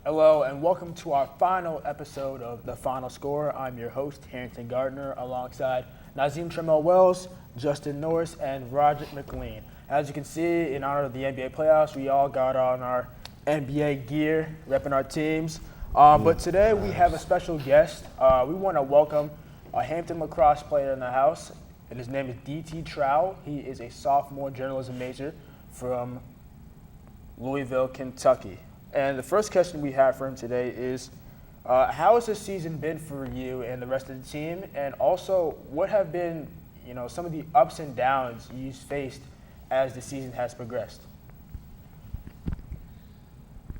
Hello and welcome to our final episode of The Final Score. I'm your host, Hampton Gardner, alongside Nazim Trowell-Wells, Justin Norris, and Roger McLean. As you can see, in honor of the NBA playoffs, we all got on our NBA gear, repping our teams. But today we have a special guest. We want to welcome a Hampton lacrosse player in the house, and his name is D.T. Trowell. He is a sophomore journalism major from Louisville, Kentucky. And the first question we have for him today is, how has this season been for you and the rest of the team? And also, what have been, some of the ups and downs you've faced as the season has progressed?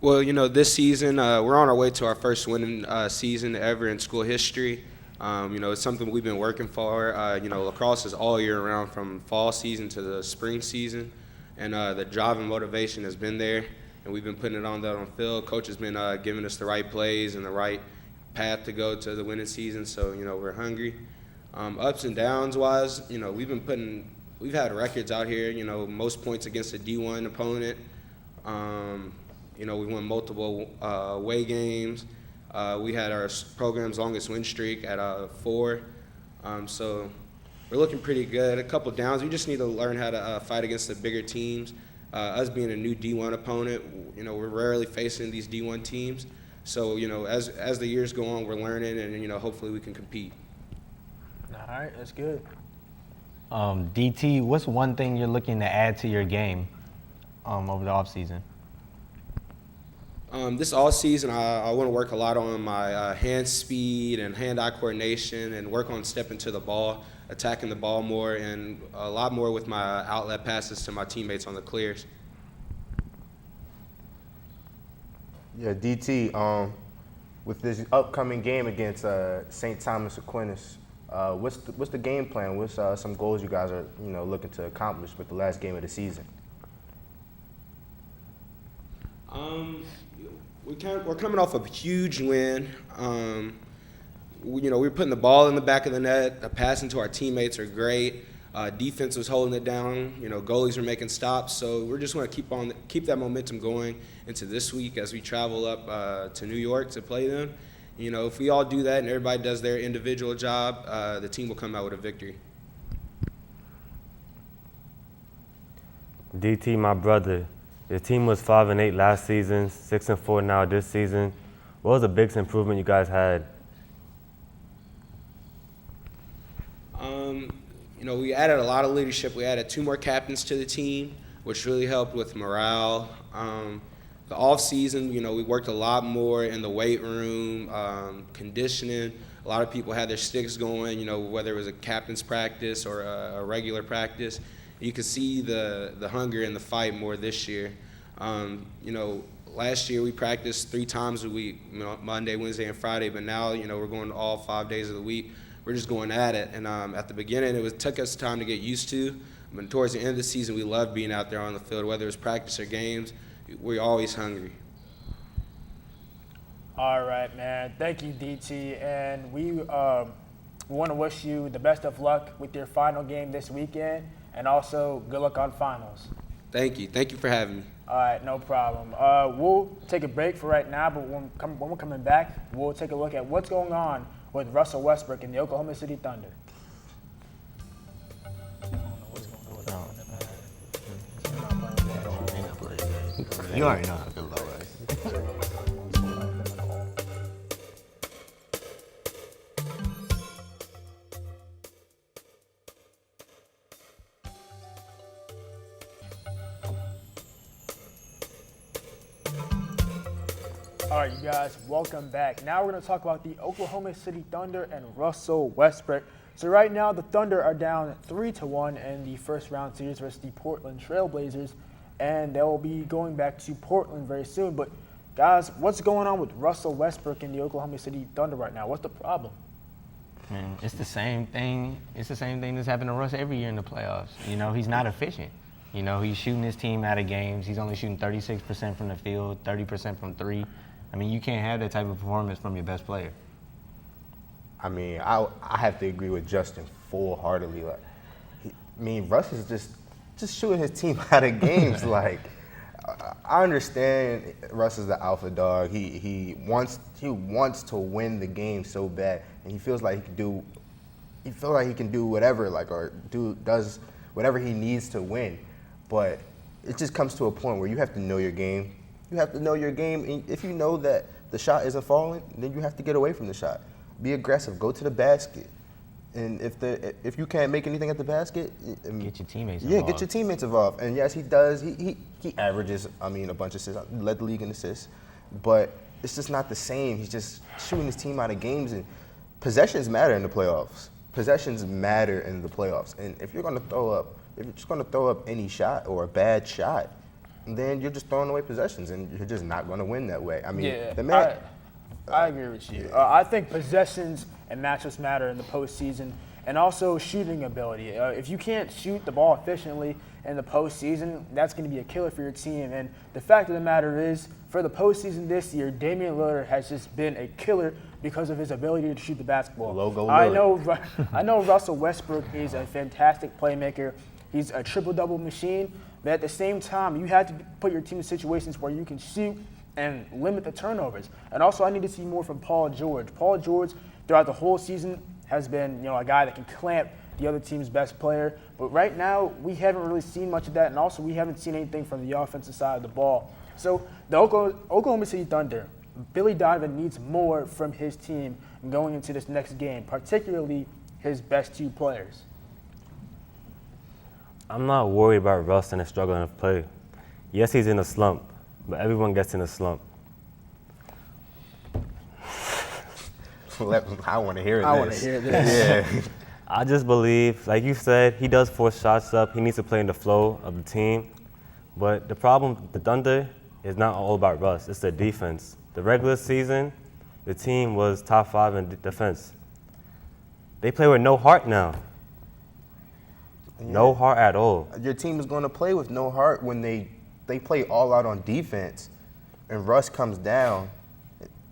Well, this season, we're on our way to our first winning season ever in school history. It's something we've been working for. Lacrosse is all year round from fall season to the spring season. And the drive and motivation has been there. And we've been putting it on the field. Coach has been giving us the right plays and the right path to go to the winning season. So, we're hungry. Ups and downs wise, we've had records out here, most points against a D1 opponent. We won multiple away games. We had our program's longest win streak at 4. So we're looking pretty good. A couple downs. We just need to learn how to fight against the bigger teams. Us being a new D1 opponent, we're rarely facing these D1 teams. So, as the years go on, we're learning, and, hopefully we can compete. All right, that's good. DT, what's one thing you're looking to add to your game over the offseason? This offseason, I want to work a lot on my hand speed and hand-eye coordination and work on stepping to the ball, attacking the ball more, and a lot more with my outlet passes to my teammates on the clears. Yeah, DT, with this upcoming game against St. Thomas Aquinas, what's the game plan? What's some goals you guys are looking to accomplish with the last game of the season? We're coming off a huge win. We're putting the ball in the back of the net. The passing to our teammates are great. Defense was holding it down. Goalies are making stops. So we're just going to keep that momentum going into this week as we travel up to New York to play them. If we all do that and everybody does their individual job, the team will come out with a victory. DT, my brother, your team was 5-8 last season, 6-4 now this season. What was the biggest improvement you guys had? We added a lot of leadership. We added 2 more captains to the team, which really helped with morale. The off season, we worked a lot more in the weight room, conditioning. A lot of people had their sticks going, whether it was a captain's practice or a regular practice. You could see the hunger and the fight more this year. Last year we practiced 3 times a week, Monday, Wednesday, and Friday, but now, we're going all 5 days of the week. We're just going at it. And at the beginning, it took us time to get used to, but towards the end of the season, we loved being out there on the field, whether it was practice or games. We're always hungry. All right, man. Thank you, DT. And we want to wish you the best of luck with your final game this weekend, and also good luck on finals. Thank you. Thank you for having me. All right, no problem. We'll take a break for right now, but when we're coming back, we'll take a look at what's going on with Russell Westbrook and the Oklahoma City Thunder. You already know how I feel about Russ. All right, you guys, welcome back. Now we're going to talk about the Oklahoma City Thunder and Russell Westbrook. So right now, the Thunder are down 3-1 in the first round series versus the Portland Trail Blazers, and they'll be going back to Portland very soon. But guys, what's going on with Russell Westbrook and the Oklahoma City Thunder right now? What's the problem? Man, it's the same thing. It's the same thing that's happened to Russ every year in the playoffs. He's not efficient. He's shooting his team out of games. He's only shooting 36% from the field, 30% from 3. You can't have that type of performance from your best player. I have to agree with Justin full-heartedly. Russ is just shooting his team out of games. I understand Russ is the alpha dog. He wants to win the game so bad, and he feels like he can do whatever, does whatever he needs to win. But it just comes to a point where you have to know your game. You have to know your game, and if you know that the shot isn't falling, then you have to get away from the shot. Be aggressive. Go to the basket. And if you can't make anything at the basket, Get your teammates yeah, involved. get your teammates involved. And yes, he does. He averages, a bunch of assists. Led the league in assists, but it's just not the same. He's just shooting his team out of games, and possessions matter in the playoffs. Possessions matter in the playoffs. And if you're just going to throw up any shot or a bad shot, then you're just throwing away possessions, and you're just not going to win that way. I agree with you. I think possessions and matchups matter in the postseason, and also shooting ability. If you can't shoot the ball efficiently in the postseason, that's going to be a killer for your team. And the fact of the matter is, for the postseason this year, Damian Lillard has just been a killer because of his ability to shoot the basketball. Logo I Lillard. know Russell Westbrook is a fantastic playmaker. He's a triple-double machine, but at the same time, you have to put your team in situations where you can shoot and limit the turnovers. And also, I need to see more from Paul George. Paul George, throughout the whole season, has been a guy that can clamp the other team's best player. But right now, we haven't really seen much of that, and also we haven't seen anything from the offensive side of the ball. So the Oklahoma City Thunder, Billy Donovan needs more from his team going into this next game, particularly his best two players. I'm not worried about Russ and his struggling to play. Yes, he's in a slump, but everyone gets in a slump. I want to hear this. I want to hear this. Yeah. I just believe, like you said, he does force shots up. He needs to play in the flow of the team. But the problem with the Thunder is not all about Russ. It's the defense. The regular season, the team was top 5 in defense. They play with no heart now. No heart at all. Your team is going to play with no heart when they play all out on defense, and Russ comes down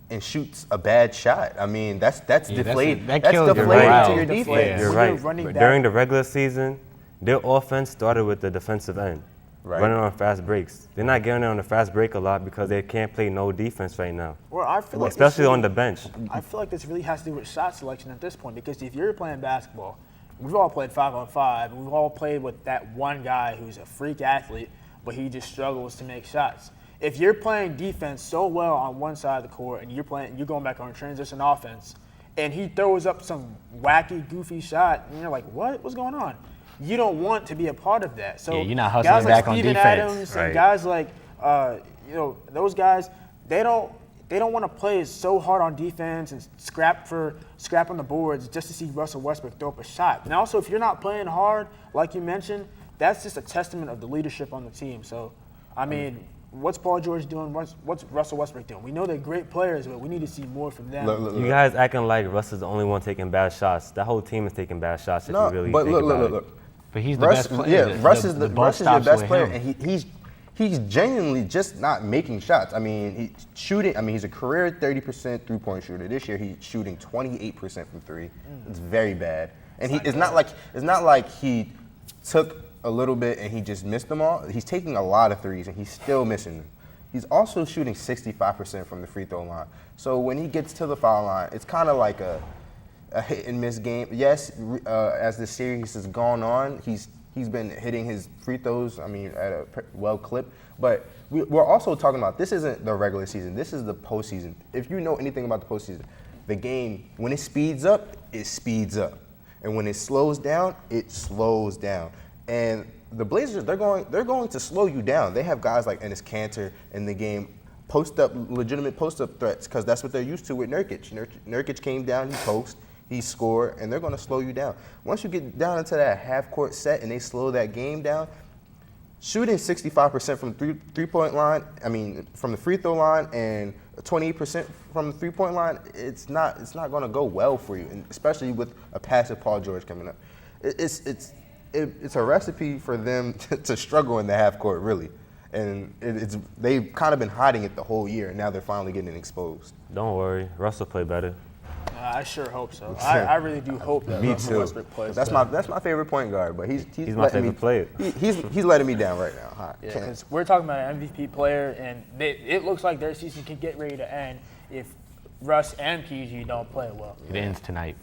and shoots a bad shot. That's deflated. That That's kills your deflated morale. to your Deflated. defense. You're When right. you're running But back- during the regular season, their offense started with the defensive end, Right. running on fast breaks. They're not getting on the fast break a lot because they can't play no defense right now, Well, I feel like especially on the bench. I feel like this really has to do with shot selection at this point, because if you're playing basketball, we've all played 5-on-5, and we've all played with that one guy who's a freak athlete, but he just struggles to make shots. If you're playing defense so well on one side of the court and you're going back on transition offense, and he throws up some wacky, goofy shot, and you're like, what's going on? You don't want to be a part of that. So Yeah, you're not hustling guys like back on Steven defense, Adams right. and guys like those guys, they don't want to play so hard on defense and scrap on the boards just to see Russell Westbrook throw up a shot. And also, if you're not playing hard, like you mentioned, that's just a testament of the leadership on the team. So, what's Paul George doing? What's Russell Westbrook doing? We know they're great players, but we need to see more from them. Look. You guys acting like Russ is the only one taking bad shots. That whole team is taking bad shots if No, you really but think about it. look. But he's the Russ, best player. yeah, Russ is the Russ buck is your stops best with player, him. and he's genuinely just not making shots. He's shooting. He's a career 30% three-point shooter. This year he's shooting 28% from three. It's very bad. And it's not like he took a little bit and he just missed them all. He's taking a lot of threes and he's still missing them. He's also shooting 65% from the free throw line. So when he gets to the foul line, it's kind of like a hit and miss game. Yes, as the series has gone on, he's been hitting his free throws, at a well clip. But we're also talking about, this isn't the regular season. This is the postseason. If you know anything about the postseason, the game, when it speeds up, it speeds up. And when it slows down, it slows down. And the Blazers, they're going to slow you down. They have guys like Enes Kanter in the game, legitimate post-up threats, because that's what they're used to with Nurkic. Nurkic came down, he scored, and they're going to slow you down. Once you get down into that half-court set and they slow that game down, shooting 65% from three-point line, from the free throw line, and 28% from the three-point line, it's not going to go well for you, and especially with a passive Paul George coming up. It's a recipe for them to struggle in the half court, really. And they've kind of been hiding it the whole year, and now they're finally getting exposed. Don't worry, Russ will play better. I sure hope so. I really do hope that Me Russell too. Westbrook plays. That's my favorite point guard, but he's He's my letting me favorite player. He's letting me down right now. I Yeah, can't- because we're talking about an MVP player, and it looks like their season can get ready to end if Russ and PG don't play well. It ends tonight.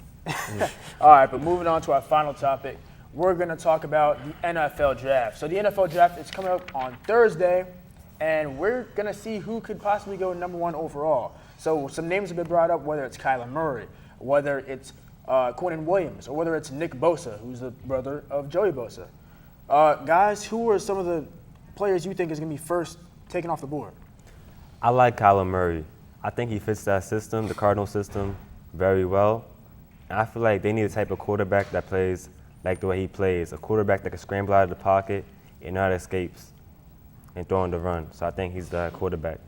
All right, but moving on to our final topic, we're going to talk about the NFL draft. So the NFL draft is coming up on Thursday, and we're going to see who could possibly go number 1 overall. So some names have been brought up, whether it's Kyler Murray, whether it's Quinnen Williams, or whether it's Nick Bosa, who's the brother of Joey Bosa. Guys, who are some of the players you think is going to be first taken off the board? I like Kyler Murray. I think he fits that system, the Cardinal system, very well. And I feel like they need a type of quarterback that plays like the way he plays, a quarterback that can scramble out of the pocket and not escapes and throw on the run. So I think he's the quarterback.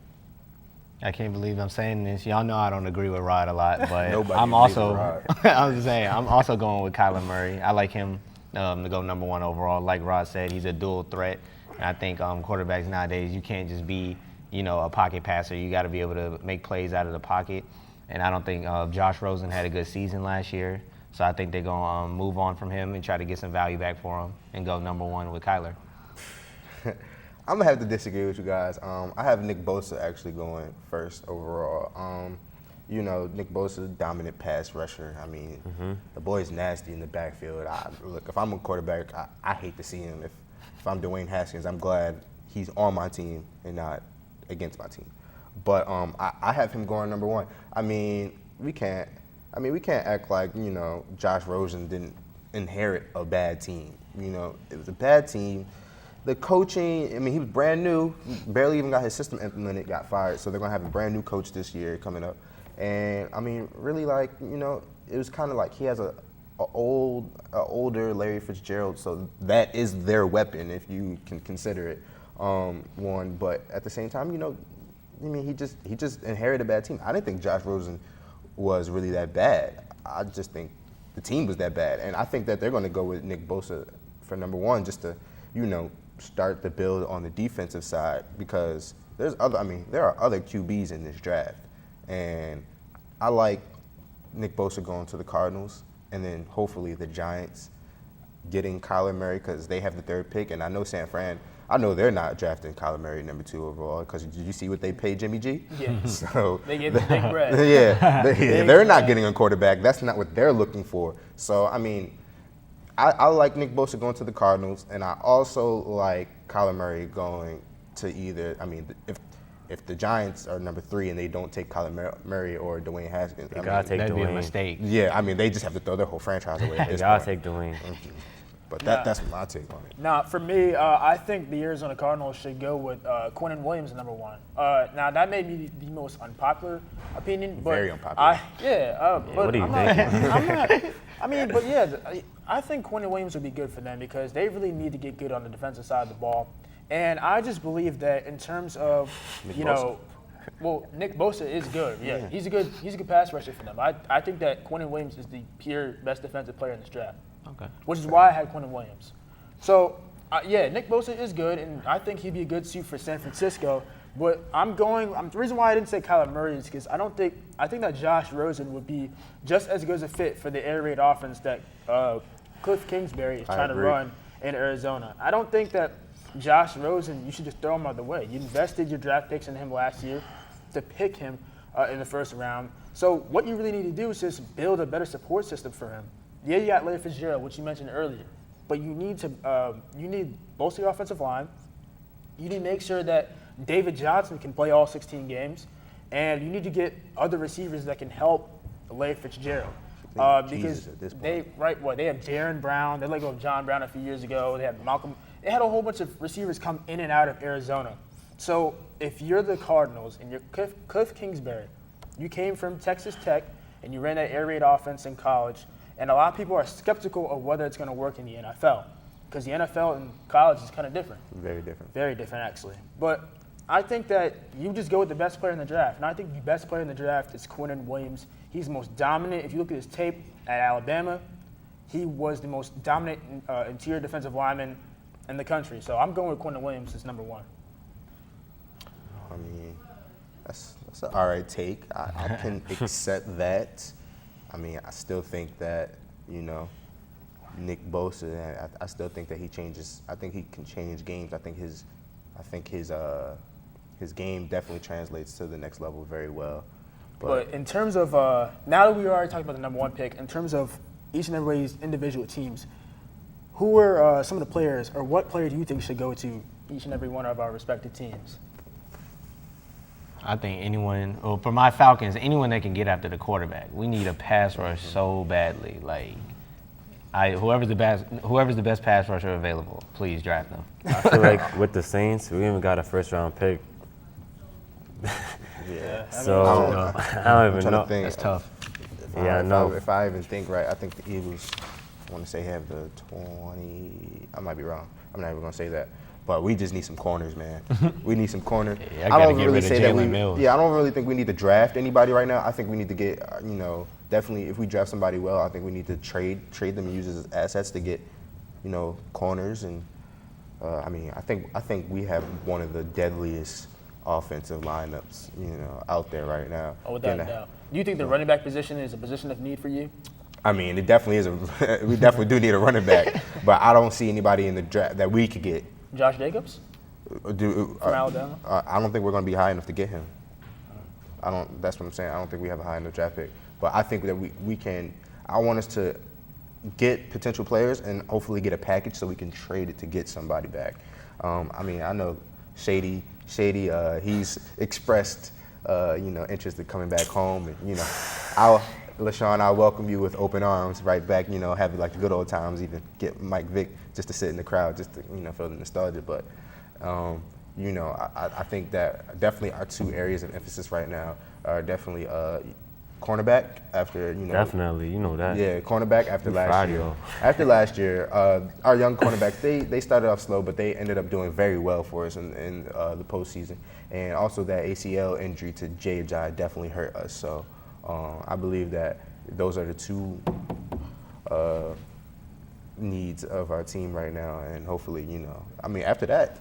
I can't believe I'm saying this. Y'all know I don't agree with Rod a lot, but Nobody I'm agrees also with I was saying I'm also going with Kyler Murray. I like him to go number 1 overall. Like Rod said, he's a dual threat. And I think quarterbacks nowadays, you can't just be a pocket passer. You got to be able to make plays out of the pocket. And I don't think Josh Rosen had a good season last year. So I think they're going to move on from him and try to get some value back for him and go number 1 with Kyler. I'm gonna have to disagree with you guys. I have Nick Bosa actually going first overall. Nick Bosa, dominant pass rusher. I mean, the boy's nasty in the backfield. Look, if I'm a quarterback, I hate to see him. If I'm Dwayne Haskins, I'm glad he's on my team and not against my team. But I have him going number 1. I mean, we can't act like Josh Rosen didn't inherit a bad team. It was a bad team. The coaching, he was brand new, barely even got his system implemented, got fired. So they're going to have a brand new coach this year coming up. And, really, it was kind of like he has a older Larry Fitzgerald. So that is their weapon, if you can consider it one. But at the same time, he just inherited a bad team. I didn't think Josh Rosen was really that bad. I just think the team was that bad. And I think that they're going to go with Nick Bosa for number 1 just to, start the build on the defensive side, because there are other QBs in this draft. And I like Nick Bosa going to the Cardinals, and then hopefully the Giants getting Kyler Murray because they have the 3rd pick. And I know San Fran, they're not drafting Kyler Murray number 2 overall, because did you see what they paid Jimmy G? Yeah. So They get the big bread. Yeah, they're not getting a quarterback. That's not what they're looking for. So, I like Nick Bosa going to the Cardinals, and I also like Kyler Murray going to either, if the Giants are number 3 and they don't take Kyler Murray or Dwayne Haskins, Gotta take That'd be a Dwayne. mistake. yeah, they just have to throw their whole franchise away at You this gotta point. take Dwayne. But that's my take on it. Now, for me, I think the Arizona Cardinals should go with Quinnen Williams number 1. Now, that may be the most unpopular opinion, but Very unpopular. but what do you I'm think? I think Quinnen Williams would be good for them because they really need to get good on the defensive side of the ball, and I just believe that in terms of Nick Bosa is good. Yeah, he's a good pass rusher for them. I think that Quinnen Williams is the pure best defensive player in this draft. Okay. Which is why I had Quinnen Williams. So, Nick Bosa is good, and I think he'd be a good suit for San Francisco. But the reason why I didn't say Kyler Murray is because I think that Josh Rosen would be just as good as a fit for the air raid offense that Cliff Kingsbury is trying to run in Arizona. I don't think that Josh Rosen, you should just throw him out of the way. You invested your draft picks in him last year to pick him in the first round. So what you really need to do is just build a better support system for him. Yeah, you got Larry Fitzgerald, which you mentioned earlier, but you need both the offensive line. You need to make sure that David Johnson can play all 16 games, and you need to get other receivers that can help Larry Fitzgerald. Because they have Darren Brown. They let go of John Brown a few years ago. They had Malcolm. They had a whole bunch of receivers come in and out of Arizona. So if you're the Cardinals and you're Cliff Kingsbury, you came from Texas Tech and you ran that air raid offense in college. And a lot of people are skeptical of whether it's going to work in the NFL because the NFL and college is kind of different. Very different. Very different, actually. But I think that you just go with the best player in the draft. And I think the best player in the draft is Quinnen Williams. He's the most dominant. If you look at his tape at Alabama, he was the most dominant interior defensive lineman in the country. So I'm going with Quinnen Williams as number 1. That's an all right take. I can accept that. I mean, I still think that, Nick Bosa, I still think that he changes. I think he can change games. I think his game definitely translates to the next level very well. But in terms of, now that we already talked about the number one pick, in terms of each and everybody's individual teams, who are some of the players, or what player do you think should go to each and every one of our respective teams? I think anyone, well, for my Falcons, anyone that can get after the quarterback. We need a pass rush so badly. Like, whoever's the best pass rusher available, please draft them. I feel like with the Saints, we even got a first-round pick. Yeah. So I don't even know. That's tough. Yeah, I know. If I even think right, I think the Eagles, I want to say have the 20. I might be wrong. I'm not even going to say that. But we just need some corners, man. We need some corners. Yeah, I gotta get rid of Jalen Mills. Yeah, I don't really think we need to draft anybody right now. I think we need to get, definitely if we draft somebody well, I think we need to trade them and use as assets to get, corners. And I think we have one of the deadliest offensive lineups, out there right now. Oh, without a doubt. Do you think the running back position is a position of need for you? I mean, it definitely is. We definitely do need a running back, but I don't see anybody in the draft that we could get. Josh Jacobs from Alabama? I don't think we're going to be high enough to get him. That's what I'm saying. I don't think we have a high enough draft pick. But I think that we can. I want us to get potential players and hopefully get a package so we can trade it to get somebody back. I know Shady. He's expressed, interest in coming back home, and LaShawn, I'll welcome you with open arms right back. Have like the good old times. Even get Mike Vick just to sit in the crowd, just to feel the nostalgia. But I think that definitely our two areas of emphasis right now are definitely cornerback after Definitely, that. Yeah, cornerback after last year. After last year, our young cornerbacks they started off slow, but they ended up doing very well for us in the postseason. And also that ACL injury to Jay Ajayi definitely hurt us. So I believe that those are the two needs of our team right now, and hopefully, after that,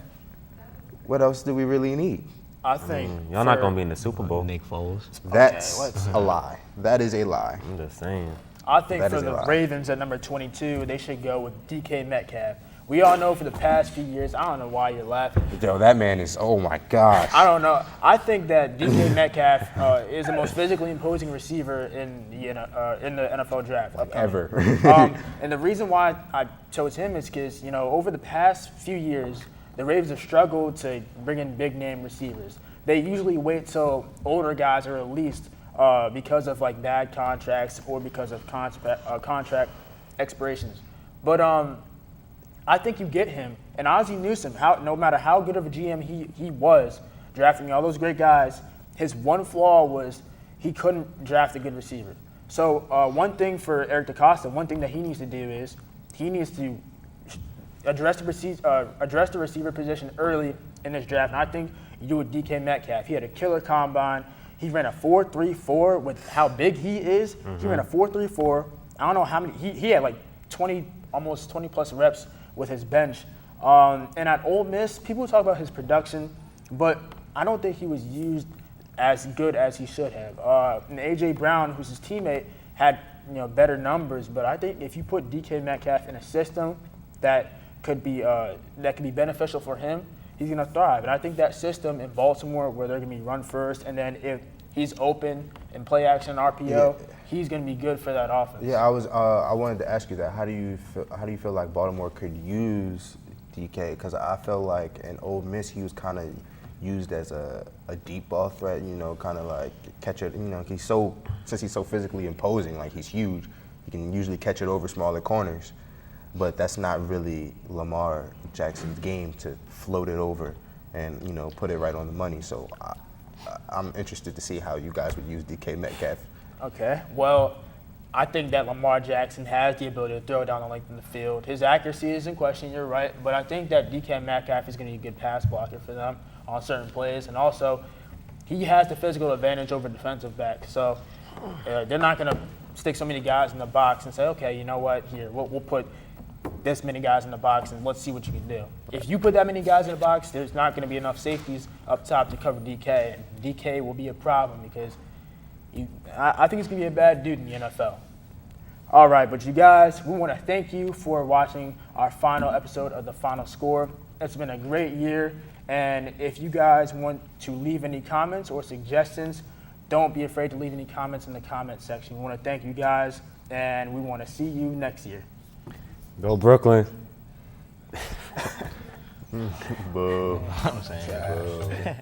what else do we really need? I think y'all not gonna be in the Super Bowl. Nick Foles. That's a lie. That is a lie. I'm just saying. I think That for is a the lie. Ravens at number 22, they should go with DK Metcalf. We all know for the past few years, I don't know why you're laughing. Yo, that man is, oh my gosh. I don't know. I think that DK Metcalf is the most physically imposing receiver in the NFL draft. Ever. And the reason why I chose him is because, over the past few years, the Ravens have struggled to bring in big-name receivers. They usually wait till older guys are released because of like bad contracts or because of contract expirations. But I think you get him. And Ozzie Newsome, no matter how good of a GM he was, drafting all those great guys, his one flaw was he couldn't draft a good receiver. So one thing for Eric DeCosta, one thing that he needs to do is he needs to address the receiver position early in this draft. And I think you do with DK Metcalf. He had a killer combine. He ran a 4.34 with how big he is. Mm-hmm. He ran a 4.34. I don't know how many. He had like 20, almost 20 plus reps with his bench. And at Ole Miss, people talk about his production, but I don't think he was used as good as he should have. And A.J. Brown, who's his teammate, had better numbers. But I think if you put DK Metcalf in a system that could be beneficial for him, he's going to thrive. And I think that system in Baltimore, where they're going to be run first, and then if he's open in play action RPO, he's going to be good for that offense. Yeah, I wanted to ask you that. How do you feel like Baltimore could use DK? Because I feel like in Ole Miss he was kind of used as a deep ball threat. Kind of like catch it. Since he's so physically imposing, like he's huge, he can usually catch it over smaller corners. But that's not really Lamar Jackson's game to float it over and put it right on the money. So I'm interested to see how you guys would use DK Metcalf. Okay, well, I think that Lamar Jackson has the ability to throw it down the length of the field. His accuracy is in question, you're right, but I think that DK Metcalf is going to be a good pass blocker for them on certain plays, and also he has the physical advantage over defensive backs. So they're not going to stick so many guys in the box and say, okay, you know what, here, we'll put this many guys in the box and let's see what you can do. If you put that many guys in the box, there's not going to be enough safeties up top to cover DK, and DK will be a problem because I think he's going to be a bad dude in the NFL. All right, but you guys, we want to thank you for watching our final episode of The Final Score. It's been a great year, and if you guys want to leave any comments or suggestions, don't be afraid to leave any comments in the comment section. We want to thank you guys, and we want to see you next year. Go Brooklyn. Boo. I'm saying. Boo.